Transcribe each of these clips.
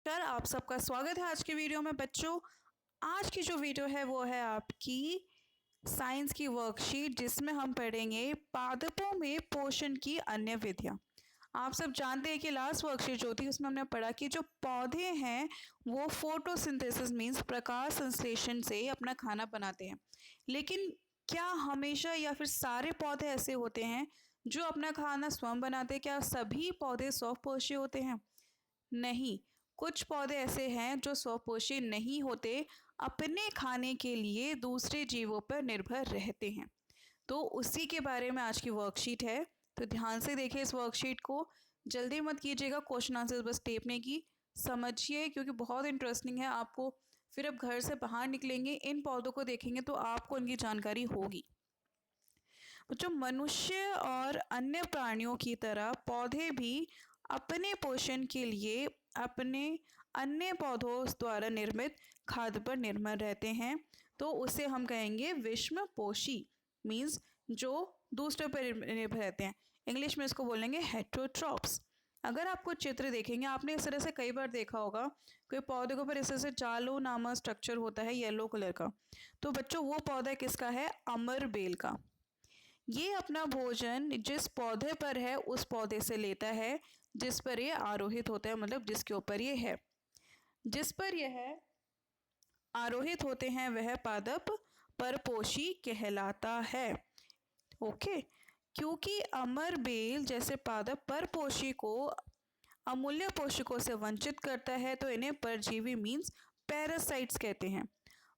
Sir आप सबका स्वागत है आज की वीडियो में बच्चों। आज की जो वीडियो है वो है आपकी साइंस की वर्कशीट जिसमें हम पढ़ेंगे पादपों में पोषण की अन्य विधियां। आप सब जानते हैं कि लास्ट वर्कशीट जो थी उसमें हमने पढ़ा कि जो पौधे हैं वो फोटोसिंथेसिस मीन्स प्रकाश संश्लेषण से अपना खाना बनाते हैं। लेकिन क्या हमेशा या फिर सारे पौधे ऐसे होते हैं जो अपना खाना स्वयं बनाते हैं? क्या सभी पौधे स्वपोषी होते हैं? नहीं, कुछ पौधे ऐसे हैं जो स्वपोषी नहीं होते, अपने खाने के लिए दूसरे जीवों पर निर्भर रहते हैं। तो उसी के बारे में आज की वर्कशीट है। तो ध्यान से देखिए इस वर्कशीट को, जल्दी मत कीजिएगा क्वेश्चन आंसर बस टेपने की, समझिए क्योंकि बहुत इंटरेस्टिंग है। आपको फिर अब घर से बाहर निकलेंगे, इन पौधों को देखेंगे तो आपको इनकी जानकारी होगी। जो मनुष्य और अन्य प्राणियों की तरह पौधे भी अपने पोषण के लिए अपने अन्य पौधों द्वारा निर्मित खाद्य पर निर्भर रहते हैं। तो उसे हम कहेंगे विषमपोषी, मीन्स जो दूसरे पर निर्भर रहते हैं। इंग्लिश में इसको बोलेंगे हेटरोट्रॉप्स। अगर आपको चित्र देखेंगे, आपने इस तरह से कई बार देखा होगा, कोई पौधे के ऊपर इस तरह से जालो नामक स्ट्रक्चर होता है येलो कलर का। तो बच्चों वो पौधा किसका है? अमर बेल का। ये अपना भोजन जिस पौधे पर है उस पौधे से लेता है जिस पर ये आरोहित होता है, मतलब जिसके ऊपर ये है। जिस पर यह आरोहित होते हैं वह पादप परपोषी कहलाता है। ओके, क्योंकि अमर बेल जैसे पादप परपोषी को अमूल्य पोषकों से वंचित करता है तो इन्हें परजीवी मीन्स पैरासाइट्स कहते हैं।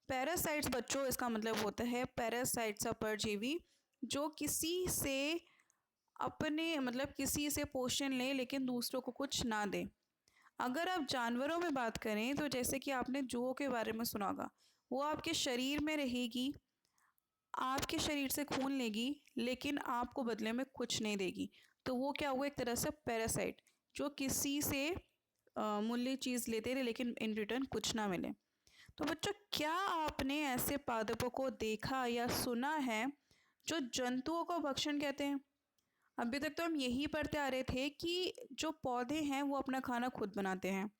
पैरासाइट्स बच्चों इसका मतलब होता है पैरासाइट्स परजीवी जो किसी से अपने मतलब किसी से पोषण ले लेकिन दूसरों को कुछ ना दे। अगर आप जानवरों में बात करें तो जैसे कि आपने जुओं के बारे में सुना होगा, वो आपके शरीर में रहेगी, आपके शरीर से खून लेगी लेकिन आपको बदले में कुछ नहीं देगी। तो वो क्या हुआ? एक तरह से पैरासाइट जो किसी से मूल्य चीज़ लेते रहे लेकिन इन रिटर्न कुछ ना मिले। तो बच्चों क्या आपने ऐसे पादपों को देखा या सुना है जो जंतुओं को भक्षण कहते हैं? अभी तक तो हम यही पढ़ते आ रहे थे कि जो पौधे हैं वो अपना खाना खुद बनाते हैं।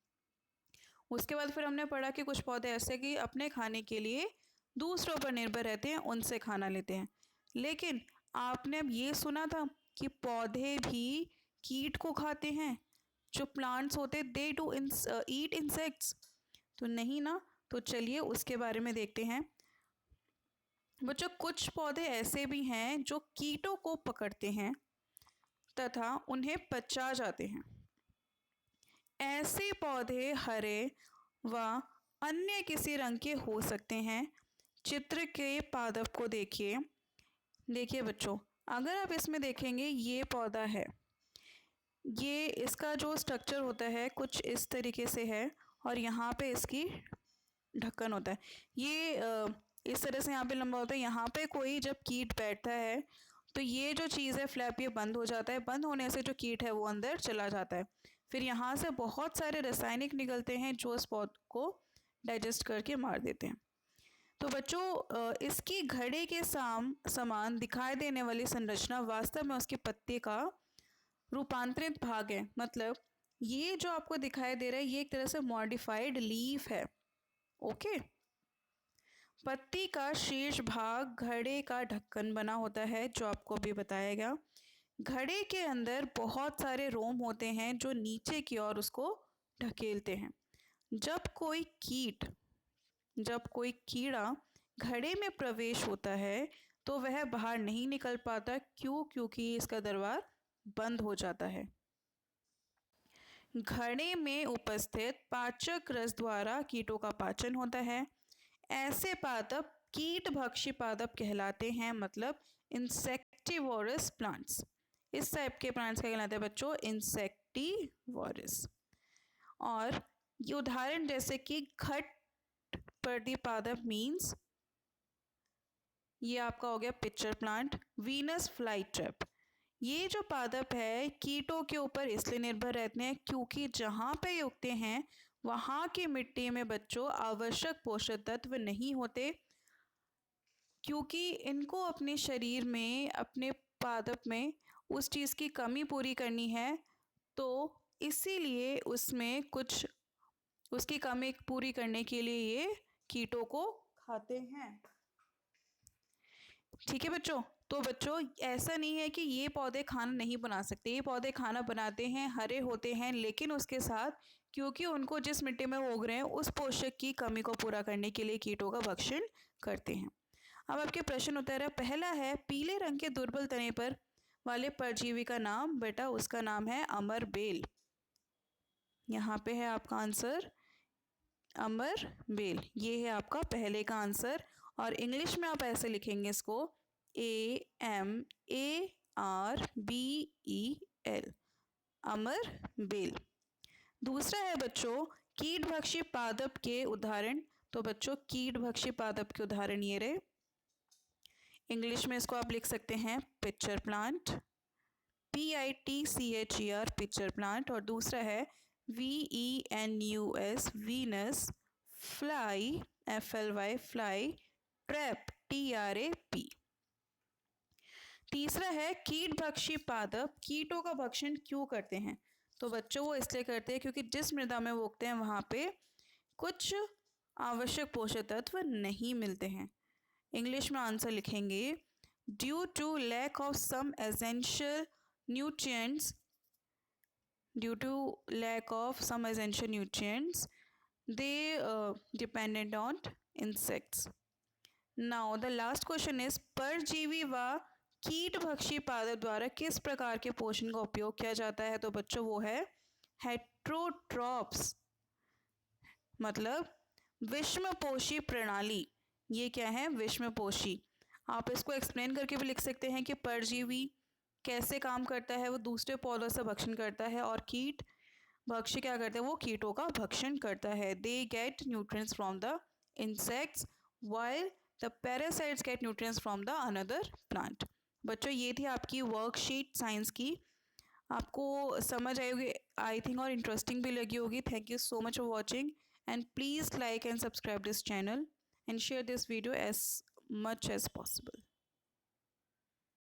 उसके बाद फिर हमने पढ़ा कि कुछ पौधे ऐसे कि अपने खाने के लिए दूसरों पर निर्भर रहते हैं, उनसे खाना लेते हैं। लेकिन आपने अब ये सुना था कि पौधे भी कीट को खाते हैं? जो प्लांट्स होते दे डू ईट इंसेक्ट्स। तो नहीं ना। तो चलिए उसके बारे में देखते हैं। बच्चों कुछ पौधे ऐसे भी हैं जो कीटों को पकड़ते हैं तथा उन्हें पचा जाते हैं। ऐसे पौधे हरे व अन्य किसी रंग के हो सकते हैं। चित्र के पादप को देखिए। देखिए बच्चों, अगर आप इसमें देखेंगे ये पौधा है, ये इसका जो स्ट्रक्चर होता है कुछ इस तरीके से है और यहाँ पे इसकी ढक्कन होता है। ये इस तरह से यहाँ पे लंबा होता है। यहाँ पे कोई जब कीट बैठता है तो ये जो चीज़ है फ्लैप ये बंद हो जाता है। बंद होने से जो कीट है वो अंदर चला जाता है। फिर यहाँ से बहुत सारे रासायनिक निकलते हैं जो इस पौध को डाइजेस्ट करके मार देते हैं। तो बच्चों इसकी घड़े के समान दिखाई देने वाली संरचना वास्तव में उसके पत्ते का रूपांतरित भाग है। मतलब ये जो आपको दिखाई दे रहा है ये एक तरह से मॉडिफाइड लीफ है। ओके, पत्ती का शीर्ष भाग घड़े का ढक्कन बना होता है जो आपको अभी बताया गया। घड़े के अंदर बहुत सारे रोम होते हैं जो नीचे की ओर उसको ढकेलते हैं। जब कोई कीड़ा घड़े में प्रवेश होता है तो वह बाहर नहीं निकल पाता। क्यों? क्योंकि इसका दरवार बंद हो जाता है। घड़े में उपस्थित पाचक रस द्वारा कीटों का पाचन होता है। ऐसे पादप कीटभक्षी पादप कहलाते हैं, मतलब इंसेक्टिवोरस प्लांट्स। इस टाइप के प्लांट्स क्या कहलाते हैं बच्चों? इंसेक्टिवोरस। और ये उदाहरण जैसे कि घट पर्दी पादप मीन्स ये आपका हो गया pitcher plant, Venus fly trap. ये जो पादप है कीटों के ऊपर इसलिए निर्भर रहते हैं क्योंकि जहाँ पे ये उगते हैं वहाँ की मिट्टी में बच्चों आवश्यक पोषक तत्व नहीं होते। क्योंकि इनको अपने शरीर में अपने पादप में उस चीज़ की कमी पूरी करनी है तो इसीलिए उसमें कुछ उसकी कमी पूरी करने के लिए ये कीटों को खाते हैं। ठीक है बच्चों। तो बच्चों ऐसा नहीं है कि ये पौधे खाना नहीं बना सकते, ये पौधे खाना बनाते हैं, हरे होते हैं, लेकिन उसके साथ क्योंकि उनको जिस मिट्टी में वो उग रहे हैं उस पोषक की कमी को पूरा करने के लिए कीटों का भक्षण करते हैं। अब आपके प्रश्न उत्तर है, पहला है पीले रंग के दुर्बल तने पर वाले परजीवी का नाम। बेटा उसका नाम है अमर बेल। यहाँ पे है आपका आंसर अमर बेल, ये है आपका पहले का आंसर। और इंग्लिश में आप ऐसे लिखेंगे इसको AMARBEL, अमर बेल। दूसरा है बच्चों कीट भक्षी पादप के उदाहरण। तो बच्चों कीट भक्षी पादप के उदाहरण ये रहे। इंग्लिश में इसको आप लिख सकते हैं pitcher plant, PITCHER pitcher plant. और दूसरा है VENUS Venus, fly FLY fly, trap TRAP। तीसरा है कीट भक्षी पादप कीटों का भक्षण क्यों करते हैं। तो बच्चों वो इसलिए करते हैं क्योंकि जिस मृदा में वो उगते हैं वहाँ पे कुछ आवश्यक पोषक तत्व नहीं मिलते हैं। इंग्लिश में आंसर लिखेंगे due to lack of some essential nutrients, due to lack of some essential nutrients they dependent on insects. Now the last question is परजीवी व कीट भक्षी पादप द्वारा किस प्रकार के पोषण का उपयोग किया जाता है। तो बच्चों वो है हेट्रोट्रॉप्स, मतलब विषमपोषी प्रणाली। ये क्या है विषमपोषी। आप इसको एक्सप्लेन करके भी लिख सकते हैं कि परजीवी कैसे काम करता है, वो दूसरे पौधों से भक्षण करता है, और कीट भक्षी क्या करते हैं वो कीटों का भक्षण करता है। They get nutrients from the insects while the parasites get nutrients from the another plant. बच्चों ये थी आपकी वर्कशीट साइंस की, आपको समझ आई होगी आई थिंक, और इंटरेस्टिंग भी लगी होगी। Thank you so much for watching and please like and subscribe this channel and share this video as much as possible.